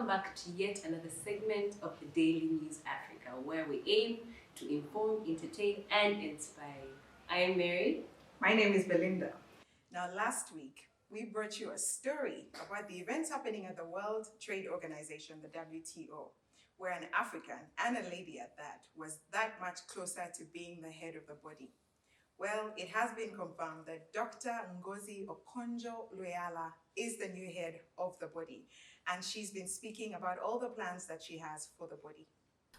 back to yet another segment of the Daily News Africa, where we aim to inform, entertain, and inspire. I am Mary. My name is Belinda. Now, last week, we brought you a story about the events happening at the World Trade Organization, the WTO, where an African, and a lady at that, was that much closer to being the head of the body. Well, it has been confirmed that Dr. Ngozi Okonjo-Iweala is the new head of the body, and she's been speaking about all the plans that she has for the body.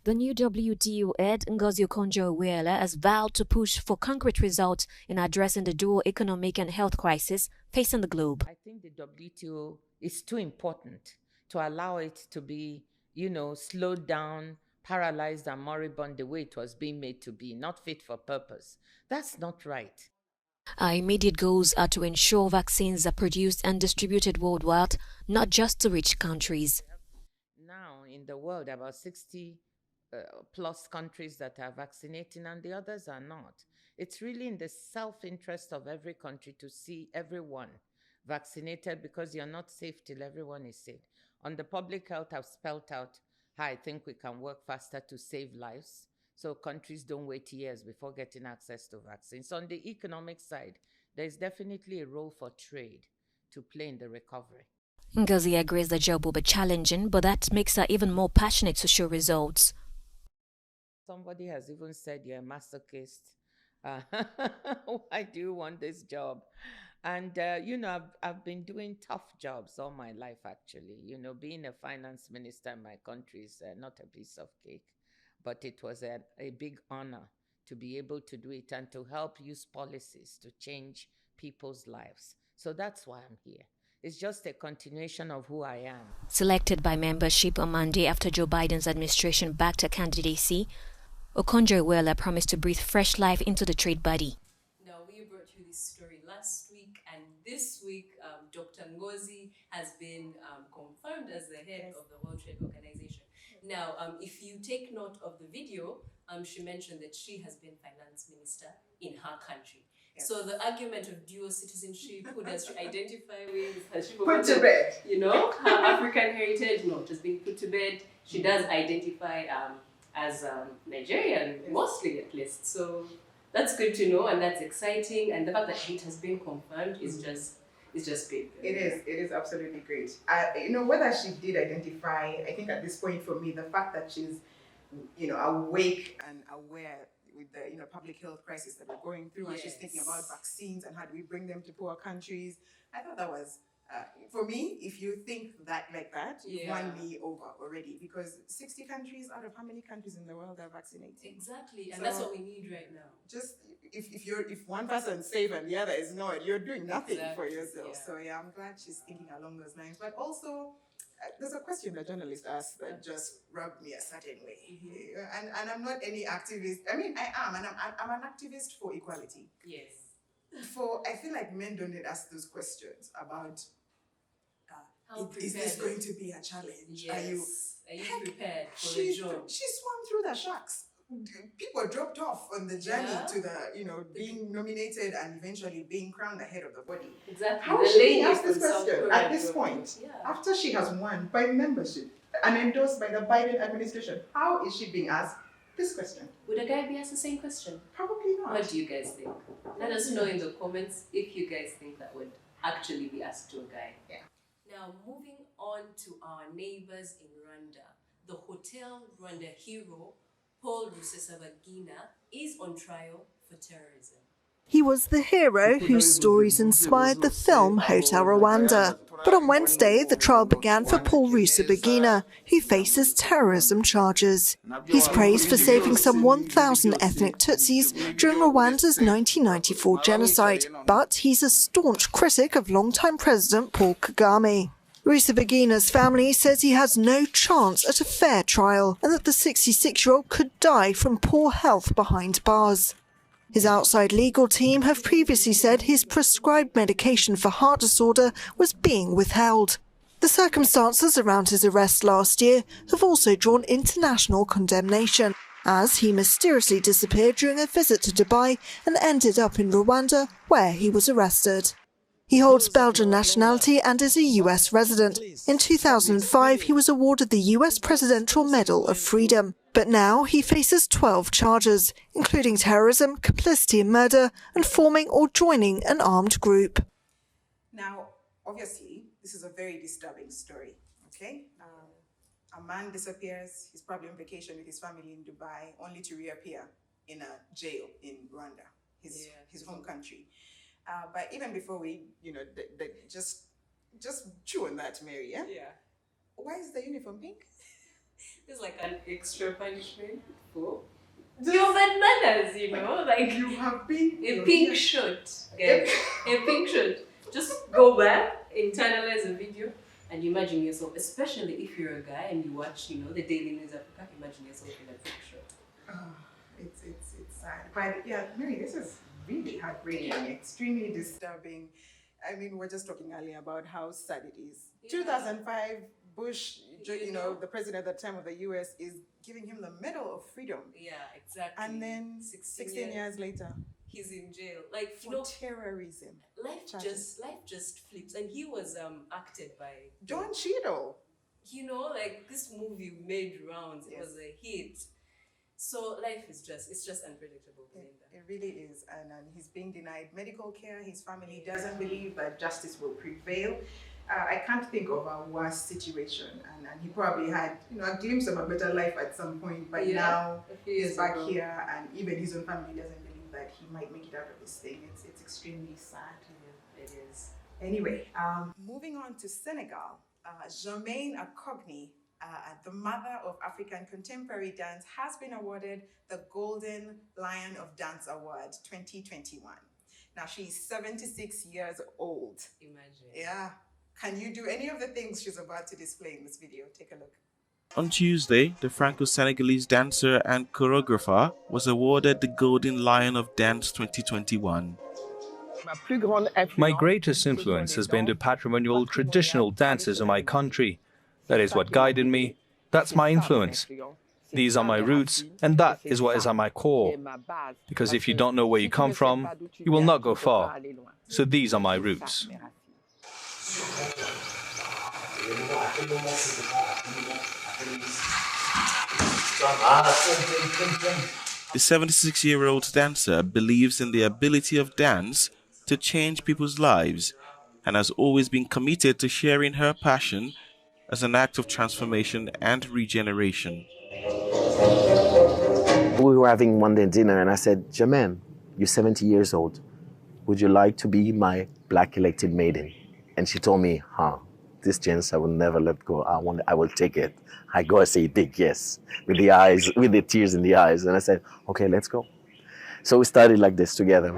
The new WTO head, Ngozi Okonjo-Iweala, has vowed to push for concrete results in addressing the dual economic and health crisis facing the globe. I think the WTO is too important to allow it to be, slowed down, paralyzed and moribund the way it was being made to be, not fit for purpose. That's not right. Our immediate goals are to ensure vaccines are produced and distributed worldwide, not just to rich countries. Now, in the world, about 60 plus countries that are vaccinating and the others are not. It's really in the self-interest of every country to see everyone vaccinated, because you're not safe till everyone is safe. On the public health, I've spelled out how I think we can work faster to save lives, so countries don't wait years before getting access to vaccines. On the economic side, there's definitely a role for trade to play in the recovery. Ngozi agrees the job will be challenging, but that makes her even more passionate to show results. Somebody has even said, you're a masochist. Why do you want this job? And, I've been doing tough jobs all my life, actually. Being a finance minister in my country is not a piece of cake. But it was a big honor to be able to do it and to help use policies to change people's lives. So that's why I'm here. It's just a continuation of who I am. Selected by membership on Monday after Joe Biden's administration backed her candidacy, Okonjo-Iweala promised to breathe fresh life into the trade body. Now, we brought you this story last week, and this week, Dr. Ngozi has been confirmed as the head of the World Trade Organization. Now, if you take note of the video, she mentioned that she has been finance minister in her country. Yes. So the argument of dual citizenship, who does she identify with, has she put to bed? Her African heritage, no, it has been put to bed. She does identify as Nigerian, yes, mostly at least. So that's good to know, and that's exciting. And the fact that it has been confirmed is just big. It is absolutely great. Whether she did identify, I think at this point for me, the fact that she's, awake and aware with the, public health crisis that we're going through, yes, and she's thinking about vaccines and how do we bring them to poor countries. I thought that was, for me, if you think that like that, you've won me over already, because 60 countries out of how many countries in the world are vaccinated? Exactly, and so that's what we need right now. Just if one person's safe and the other is not, you're doing nothing for yourself. Yeah. So I'm glad she's thinking along those lines. But also, there's a question that journalist asked that just rubbed me a certain way. Mm-hmm. And I'm not any activist. I mean, I am, and I'm an activist for equality. Yes. I feel like men don't ask those questions about is this going to be a challenge? Yes. Are you prepared for the job? She swam through the sharks. People dropped off on the journey to the, being nominated and eventually being crowned the head of the body. Exactly. How should we ask this question at this point, after she has won by membership and endorsed by the Biden administration? How is she being asked this question? Would a guy be asked the same question? Probably not. What do you guys think? Let us know in the comments if you guys think that would actually be asked to a guy. Yeah. Now, moving on to our neighbors in Rwanda, the Hotel Rwanda hero, Paul Rusesabagina, is on trial for terrorism. He was the hero whose stories inspired the film Hotel Rwanda. But on Wednesday, the trial began for Paul Rusesabagina, who faces terrorism charges. He's praised for saving some 1,000 ethnic Tutsis during Rwanda's 1994 genocide, but he's a staunch critic of longtime President Paul Kagame. Rusesabagina's family says he has no chance at a fair trial and that the 66-year-old could die from poor health behind bars. His outside legal team have previously said his prescribed medication for heart disorder was being withheld. The circumstances around his arrest last year have also drawn international condemnation, as he mysteriously disappeared during a visit to Dubai and ended up in Rwanda, where he was arrested. He holds Belgian nationality and is a US resident. In 2005, he was awarded the US Presidential Medal of Freedom. But now he faces 12 charges, including terrorism, complicity in murder, and forming or joining an armed group. Now, obviously, this is a very disturbing story, okay? A man disappears, he's probably on vacation with his family in Dubai, only to reappear in a jail in Rwanda, his home country. But even before we, just chew on that, Mary, yeah? Yeah. Why is the uniform pink? It's like an extra punishment for your bad manners, like You have been a pink shirt, guys. A pink shirt. Just go back, internalize the video, and imagine yourself, especially if you're a guy and you watch, the Daily News Africa, imagine yourself in a pink shirt. It's sad. But yeah, Mary, this is really heartbreaking, extremely disturbing. I mean, we were just talking earlier about how sad it is. Yeah. 2005, Bush, the president at the time of the US, is giving him the Medal of Freedom. Yeah, exactly. And then 16 years later, he's in jail. Like, for terrorism. Life just flips. And he was acted by Don Cheadle. Like this movie made rounds. It was a hit. So life is just unpredictable, Belinda. It really is. And he's being denied medical care. His family doesn't believe that justice will prevail. I can't think of a worse situation. And he probably had, a glimpse of a better life at some point. But now he's back here, and even his own family doesn't believe that he might make it out of this thing. It's extremely sad. Yeah, it is. Anyway, moving on to Senegal, Germain Acogny, the mother of African contemporary dance, has been awarded the Golden Lion of Dance Award 2021. Now, she's 76 years old. Imagine. Yeah. Can you do any of the things she's about to display in this video? Take a look. On Tuesday, the Franco-Senegalese dancer and choreographer was awarded the Golden Lion of Dance 2021. My greatest influence has been the patrimonial traditional dances of my country. That is what guided me. That's my influence. These are my roots, and that is what is at my core. Because if you don't know where you come from, you will not go far. So these are my roots. The 76-year-old dancer believes in the ability of dance to change people's lives and has always been committed to sharing her passion as an act of transformation and regeneration. We were having one day dinner and I said, Germain, you're 70 years old. Would you like to be my black elected maiden? And she told me, this chance I will never let go. I will take it. I go and say big yes, with the tears in the eyes. And I said, okay, let's go. So we started like this together.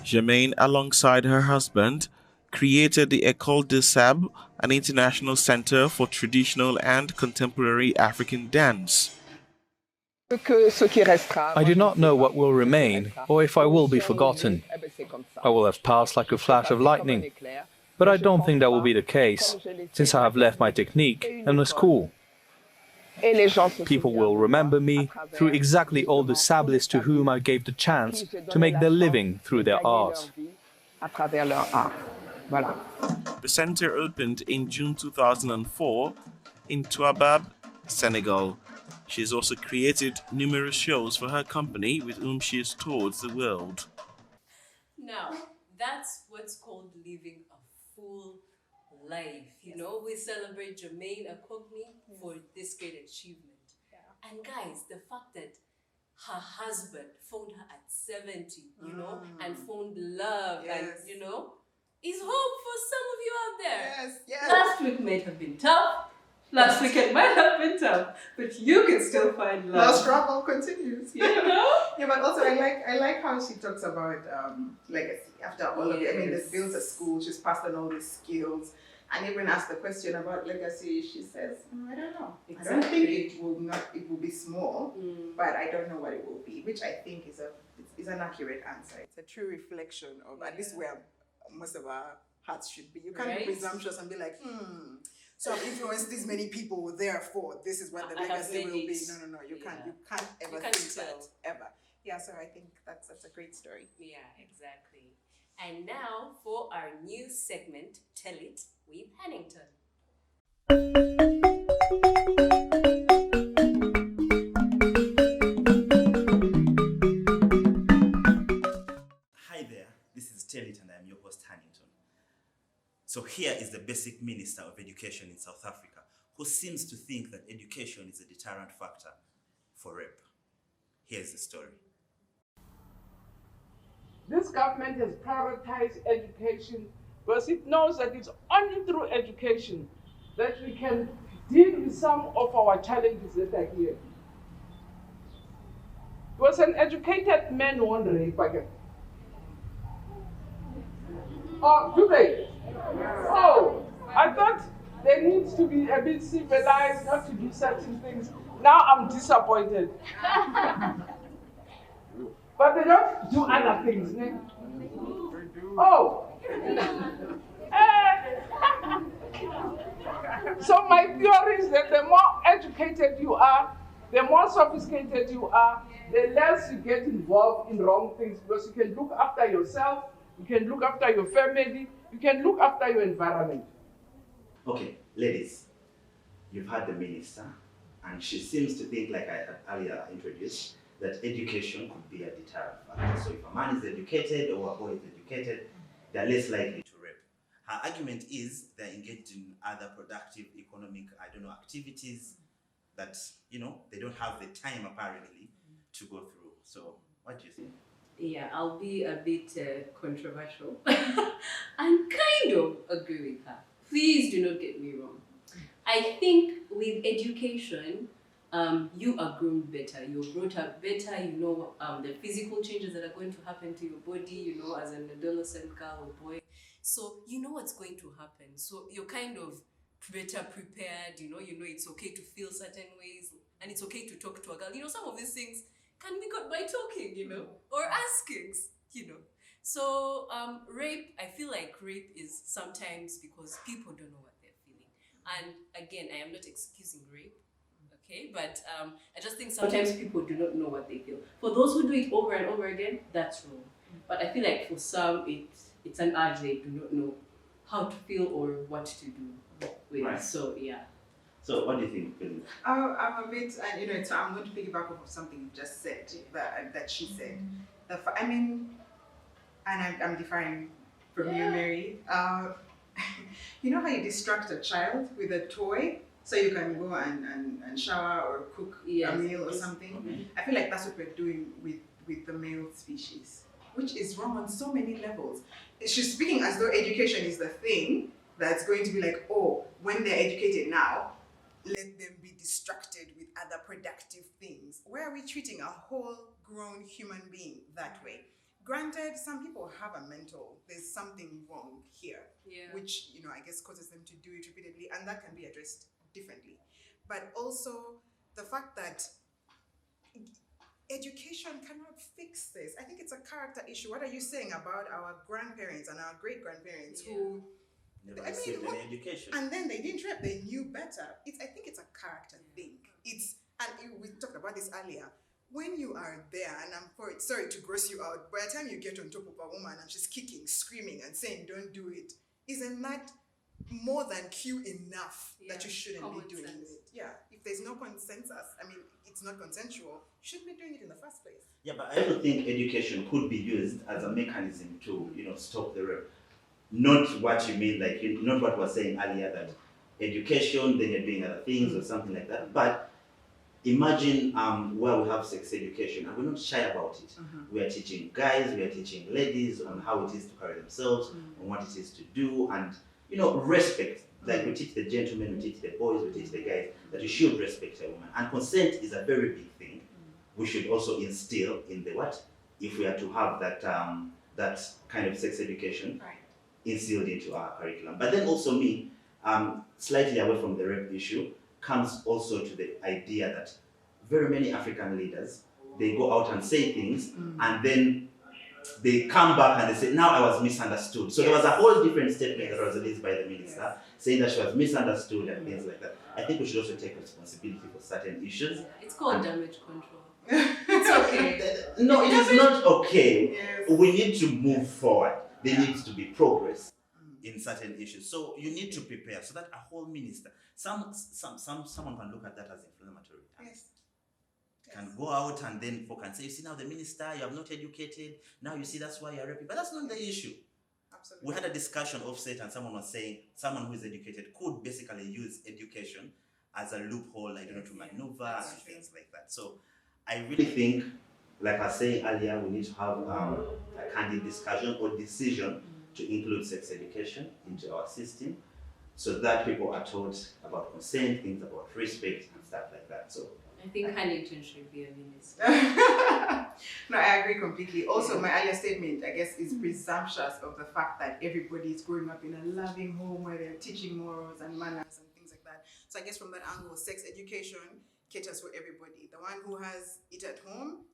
Germain, alongside her husband, created the École de Sable, an international center for traditional and contemporary African dance. I do not know what will remain or if I will be forgotten. I will have passed like a flash of lightning. But I don't think that will be the case, since I have left my technique and the school. People will remember me through exactly all the sablists to whom I gave the chance to make their living through their art. The center opened in June 2004 in Touabab, Senegal. She has also created numerous shows for her company with whom she has toured the world. Now, that's what's called living a full life. We celebrate Germain Acogny for this great achievement. Yeah. And guys, the fact that her husband found her at 70, and found love, and, is hope for some of you out there. Yes. Last week might have been tough. Last weekend might have been tough, but you can still find love. The struggle continues. Yeah, but also I like how she talks about legacy after all of it. I mean, she's built a school, she's passed on all these skills, and even asked the question about legacy, she says, I don't know. Exactly. I don't think it will be small, but I don't know what it will be, which I think is an accurate answer. It's a true reflection of at least where most of our hearts should be. You can't be presumptuous and be like, so I've influenced these many people, therefore this is what the legacy will be. No, you can't ever think that, ever. Yeah, so I think that's a great story. Yeah, exactly. And now for our new segment, Tell It with Hannington. Hi there, this is Tell It and I'm your host Hannington. So here is the basic Minister of Education in South Africa who seems to think that education is a deterrent factor for rape. Here's the story. This government has prioritized education because it knows that it's only through education that we can deal with some of our challenges that are here. Because an educated man won't rape again. Oh, do they? Oh, I thought they need to be a bit civilized, not to do certain things. Now I'm disappointed. But they don't do other things. Ne? Oh. So my theory is that the more educated you are, the more sophisticated you are, the less you get involved in wrong things, because you can look after yourself, you can look after your family, you can look after your environment. Okay, ladies, you've heard the minister, and she seems to think, like I had earlier introduced, that education could be a deterrent factor. So if a man is educated or a boy is educated, they're less likely to rape. Her argument is they're engaged in other productive economic, activities that, they don't have the time apparently to go through. So what do you think? Yeah, I'll be a bit controversial and kind of agree with her. Please do not get me wrong. I think with education, you are grown better, you're brought up better, you know the physical changes that are going to happen to your body, as an adolescent girl or boy. So you know what's going to happen. So you're kind of better prepared, you know it's okay to feel certain ways and it's okay to talk to a girl. Some of these things can be got by talking, or asking, So rape, I feel like rape is sometimes because people don't know what they're feeling. And again, I am not excusing rape. Okay, but I just think sometimes people do not know what they feel. For those who do it over and over again, that's wrong. But I feel like for some, it's an urge they do not know how to feel or what to do with. Right. So yeah. So what do you think, Philip? I'm a bit, and so I'm going to piggyback off of something you just said, that she said. And I'm differing from you, Mary. You know how you distract a child with a toy? So you can go and shower or cook a meal or something. Mm-hmm. I feel like that's what we're doing with the male species, which is wrong on so many levels. She's speaking as though education is the thing that's going to be like, oh, when they're educated now, let them be distracted with other productive things. Where are we treating a whole grown human being that way? Granted, some people have there's something wrong here, which, I guess causes them to do it repeatedly, and that can be addressed differently. But also the fact that education cannot fix this. I think it's a character issue. What are you saying about our grandparents and our great-grandparents who never received any education? And then they didn't rap, they knew better. I think it's a character thing. We talked about this earlier. When you are there, and sorry to gross you out, by the time you get on top of a woman and she's kicking, screaming, and saying, don't do it, isn't that more than cue enough that you shouldn't be doing it? Yeah, if there's no consensus, it's not consensual, you shouldn't be doing it in the first place. Yeah, but I don't think education could be used as a mechanism to, stop the rape. Not what you mean, not what we were saying earlier, that education, then you're doing other things or something like that. But imagine where we have sex education and we're not shy about it. We are teaching guys, we are teaching ladies on how it is to carry themselves, on what it is to do, and respect. Like we teach the gentlemen, we teach the boys, we teach the guys that you should respect a woman. And consent is a very big thing. We should also instill in if we are to have that kind of sex education instilled into our curriculum. But then also slightly away from the rape issue, comes also to the idea that very many African leaders, they go out and say things and then they come back and they say, now I was misunderstood. So there was a whole different statement that was released by the minister saying that she was misunderstood and things like that. I think we should also take responsibility for certain issues. It's called damage control. It's okay. No, it is not okay. Yes. We need to move forward. There needs to be progress in certain issues. So you need to prepare so that a whole minister, someone can look at that as inflammatory. Yes. Can go out and then people can say, you see now the minister, you have not educated, now you see that's why you're raping. But that's not the issue. Absolutely. We had a discussion offset and someone was saying someone who is educated could basically use education as a loophole, to maneuver and things like that. So I really think, like I was saying earlier, we need to have a candid discussion or decision to include sex education into our system so that people are taught about consent, things about respect and stuff like that. So I think Huntington should be a minister. No, I agree completely. Also, my earlier statement, I guess, is presumptuous of the fact that everybody is growing up in a loving home where they're teaching morals and manners and things like that. So I guess from that angle, sex education caters for everybody. The one who has it at home,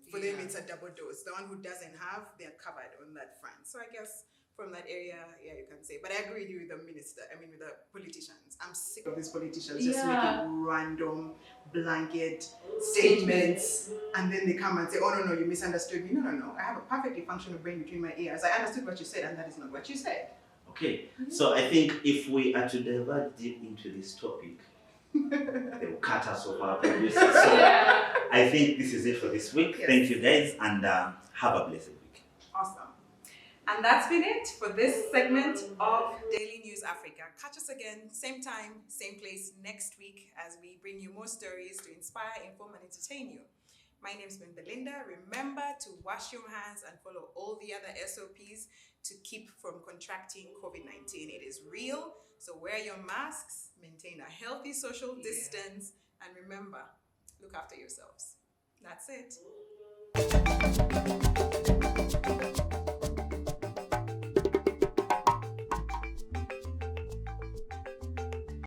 for them it's a double dose. The one who doesn't have, they're covered on that front. So I guess from that area, you can say. But I agree with the minister, with the politicians. I'm sick of these politicians just making random blanket statements and then they come and say, oh, no, you misunderstood me. No. I have a perfectly functional brain between my ears. I understood what you said and that is not what you said. Okay, so I think if we are to divert deep into this topic, they will cut us off our producers. So I think this is it for this week. Yes. Thank you guys and have a blessed week. Awesome. And that's been it for this segment of Daily News Africa. Catch us again, same time, same place next week as we bring you more stories to inspire, inform, and entertain you. My name is Belinda. Remember to wash your hands and follow all the other SOPs to keep from contracting COVID-19. It is real, so wear your masks, maintain a healthy social distance, and remember, look after yourselves. That's it.